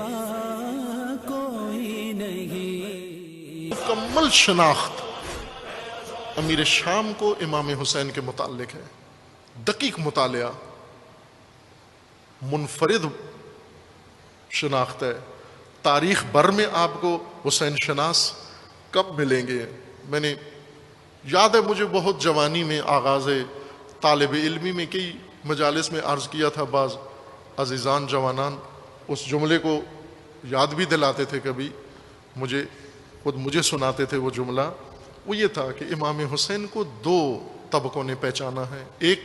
سوا کوئی نہیں. مکمل شناخت امیر شام کو امام حسین کے متعلق ہے، دقیق مطالعہ، منفرد شناخت ہے. تاریخ بھر میں آپ کو حسین شناس کب ملیں گے؟ میں نے یاد ہے مجھے بہت جوانی میں آغاز طالب علمی میں کئی مجالس میں عرض کیا تھا، بعض عزیزان جوانان اس جملے کو یاد بھی دلاتے تھے، کبھی مجھے سناتے تھے وہ جملہ. وہ یہ تھا کہ امام حسین کو دو طبقوں نے پہچانا ہے، ایک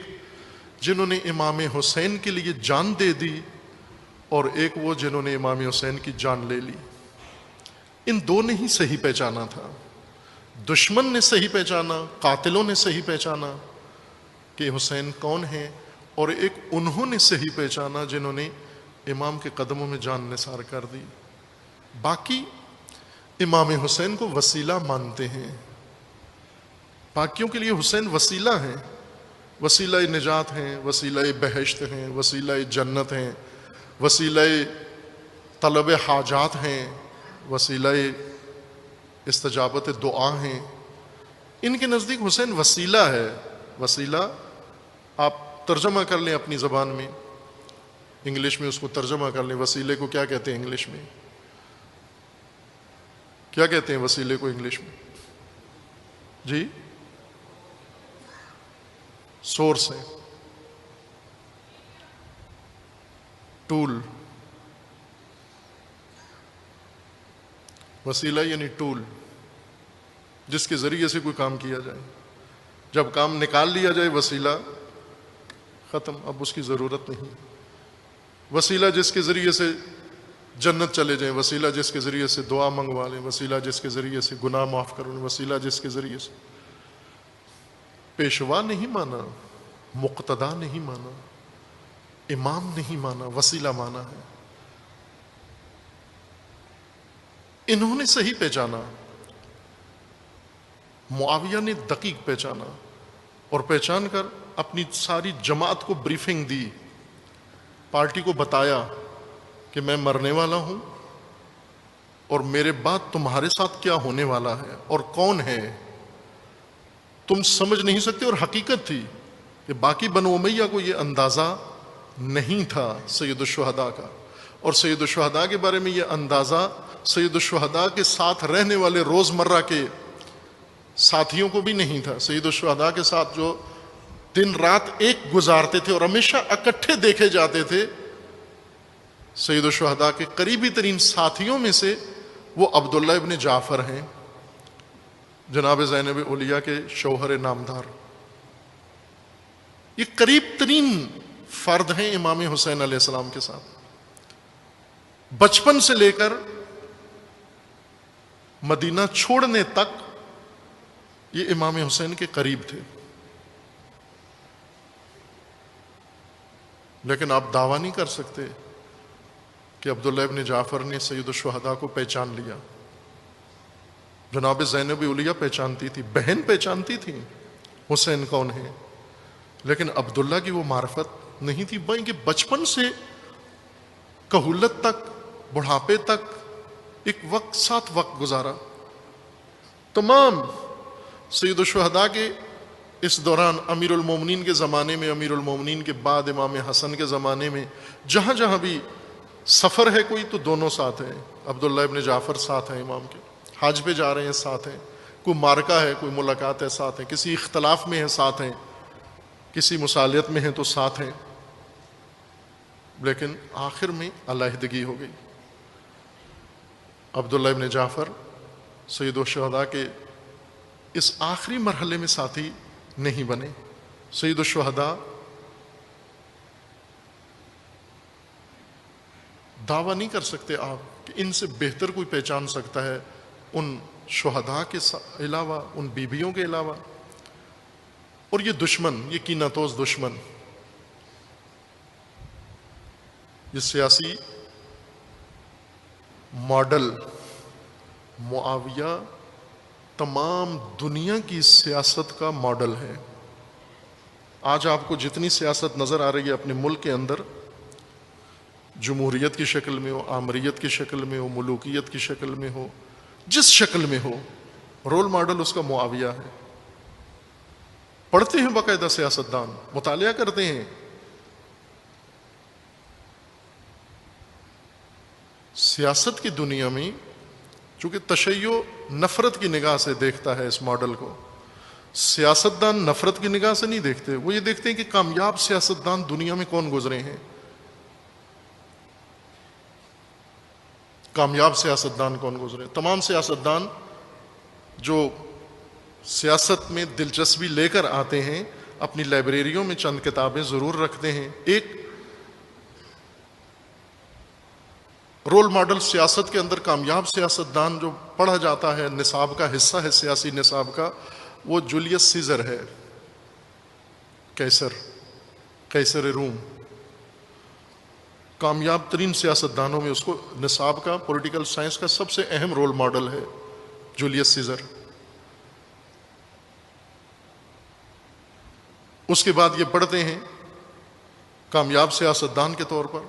جنہوں نے امام حسین کے لیے جان دے دی، اور ایک وہ جنہوں نے امام حسین کی جان لے لی. ان دو نے ہی صحیح پہچانا تھا. دشمن نے صحیح پہچانا، قاتلوں نے صحیح پہچانا کہ حسین کون ہیں، اور ایک انہوں نے صحیح پہچانا جنہوں نے امام کے قدموں میں جان نثار کر دی. باقی امام حسین کو وسیلہ مانتے ہیں، باقیوں کے لیے حسین وسیلہ ہیں، وسیلہ نجات ہیں، وسیلہ بہشت ہیں، وسیلہ جنت ہیں، وسیلہ طلب حاجات ہیں، وسیلہ استجابت دعا ہیں. ان کے نزدیک حسین وسیلہ ہے. وسیلہ آپ ترجمہ کر لیں اپنی زبان میں، انگلش میں اس کو ترجمہ کر لیں. وسیلے کو کیا کہتے ہیں انگلش میں؟ کیا کہتے ہیں وسیلے کو انگلش میں؟ جی، سورس ہے، ٹول. وسیلہ یعنی ٹول، جس کے ذریعے سے کوئی کام کیا جائے. جب کام نکال لیا جائے وسیلہ ختم، اب اس کی ضرورت نہیں. وسیلہ جس کے ذریعے سے جنت چلے جائیں، وسیلہ جس کے ذریعے سے دعا منگوا لیں، وسیلہ جس کے ذریعے سے گناہ معاف کریں، وسیلہ جس کے ذریعے سے. پیشوا نہیں مانا، مقتدا نہیں مانا، امام نہیں مانا، وسیلہ مانا ہے. انہوں نے صحیح پہچانا، معاویہ نے دقیق پہچانا، اور پہچان کر اپنی ساری جماعت کو بریفنگ دی، پارٹی کو بتایا کہ میں مرنے والا ہوں، اور میرے بعد تمہارے ساتھ کیا ہونے والا ہے اور کون ہے تم سمجھ نہیں سکتے. اور حقیقت تھی کہ باقی بنو امیہ کو یہ اندازہ نہیں تھا سید الشہداء کا، اور سید الشہداء کے بارے میں یہ اندازہ سید الشہداء کے ساتھ رہنے والے روزمرہ کے ساتھیوں کو بھی نہیں تھا. سید الشہداء کے ساتھ جو دن رات ایک گزارتے تھے اور ہمیشہ اکٹھے دیکھے جاتے تھے، سید الشہداء کے قریبی ترین ساتھیوں میں سے وہ عبداللہ ابن جعفر ہیں، جناب زینب اولیاء کے شوہر نامدار. یہ قریب ترین فرد ہیں امام حسین علیہ السلام کے ساتھ. بچپن سے لے کر مدینہ چھوڑنے تک یہ امام حسین کے قریب تھے. لیکن آپ دعویٰ نہیں کر سکتے کہ عبداللہ ابن جعفر نے سید الشہداء کو پہچان لیا. جناب زینب اولیاء پہچانتی تھی، بہن پہچانتی تھی حسین کون ہے، لیکن عبداللہ کی وہ معرفت نہیں تھی. بلکہ بچپن سے کہولت تک، بڑھاپے تک ایک ساتھ وقت گزارا. تمام سید الشہداء کے اس دوران، امیر المومنین کے زمانے میں، امیر المومنین کے بعد امام حسن کے زمانے میں، جہاں جہاں بھی سفر ہے کوئی تو دونوں ساتھ ہیں. عبداللہ ابن جعفر ساتھ ہیں امام کے، حج پہ جا رہے ہیں ساتھ ہیں، کوئی مارکہ ہے، کوئی ملاقات ہے ساتھ ہیں، کسی اختلاف میں ہے ساتھ ہیں، کسی مصالحت میں ہیں تو ساتھ ہیں. لیکن آخر میں علیحدگی ہو گئی. عبداللہ ابن جعفر سید الشہداء کے اس آخری مرحلے میں ساتھی نہیں بنے. سید الشہداء دعویٰ نہیں کر سکتے آپ کہ ان سے بہتر کوئی پہچان سکتا ہے ان شہداء کے علاوہ، ان بیویوں کے علاوہ. اور یہ دشمن، یہ کینہ توز دشمن، یہ سیاسی ماڈل معاویہ تمام دنیا کی سیاست کا ماڈل ہے. آج آپ کو جتنی سیاست نظر آ رہی ہے اپنے ملک کے اندر، جمہوریت کی شکل میں ہو، آمریت کی شکل میں ہو، ملوکیت کی شکل میں ہو، جس شکل میں ہو، رول ماڈل اس کا معاویہ ہے۔ پڑھتے ہیں باقاعدہ سیاستدان، مطالعہ کرتے ہیں۔ سیاست کی دنیا میں چونکہ تشیع نفرت کی نگاہ سے دیکھتا ہے اس ماڈل کو، سیاستدان نفرت کی نگاہ سے نہیں دیکھتے، وہ یہ دیکھتے ہیں کہ کامیاب سیاستدان دنیا میں کون گزرے ہیں، کامیاب سیاستدان کون گزرے۔ تمام سیاستدان جو سیاست میں دلچسپی لے کر آتے ہیں اپنی لائبریریوں میں چند کتابیں ضرور رکھتے ہیں۔ ایک رول ماڈل سیاست کے اندر کامیاب سیاستدان جو پڑھا جاتا ہے، نصاب کا حصہ ہے سیاسی نصاب کا، وہ جولیس سیزر ہے، قیصر روم۔ کامیاب ترین سیاستدانوں میں اس کو نصاب کا، پولیٹیکل سائنس کا سب سے اہم رول ماڈل ہے جولیس سیزر۔ اس کے بعد یہ پڑھتے ہیں کامیاب سیاستدان کے طور پر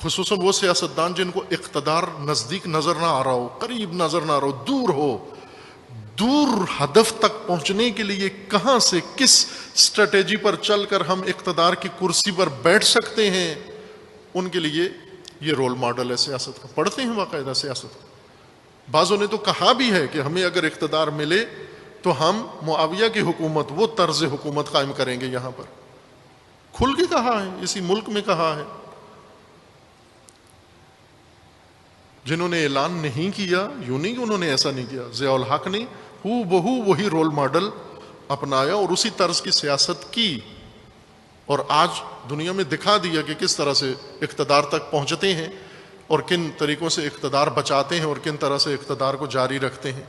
خصوصاً وہ سیاستدان جن کو اقتدار نزدیک نظر نہ آ رہا ہو، قریب نظر نہ آ رہا ہو، دور ہو، دور ہدف تک پہنچنے کے لیے کہاں سے کس اسٹریٹجی پر چل کر ہم اقتدار کی کرسی پر بیٹھ سکتے ہیں، ان کے لیے یہ رول ماڈل ہے سیاست کا۔ پڑھتے ہیں باقاعدہ سیاست کا۔ بعضوں نے تو کہا بھی ہے کہ ہمیں اگر اقتدار ملے تو ہم معاویہ کی حکومت، وہ طرز حکومت قائم کریں گے۔ یہاں پر کھل کے کہا ہے، اسی ملک میں کہا ہے۔ جنہوں نے اعلان نہیں کیا، یوں نہیں کہ انہوں نے ایسا نہیں کیا، ضیاء الحق نے ہو بہو وہی رول ماڈل اپنایا اور اسی طرز کی سیاست کی، اور آج دنیا میں دکھا دیا کہ کس طرح سے اقتدار تک پہنچتے ہیں اور کن طریقوں سے اقتدار بچاتے ہیں اور کن طرح سے اقتدار کو جاری رکھتے ہیں۔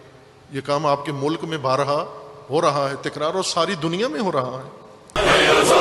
یہ کام آپ کے ملک میں بارہا ہو رہا ہے، تکرار، اور ساری دنیا میں ہو رہا ہے۔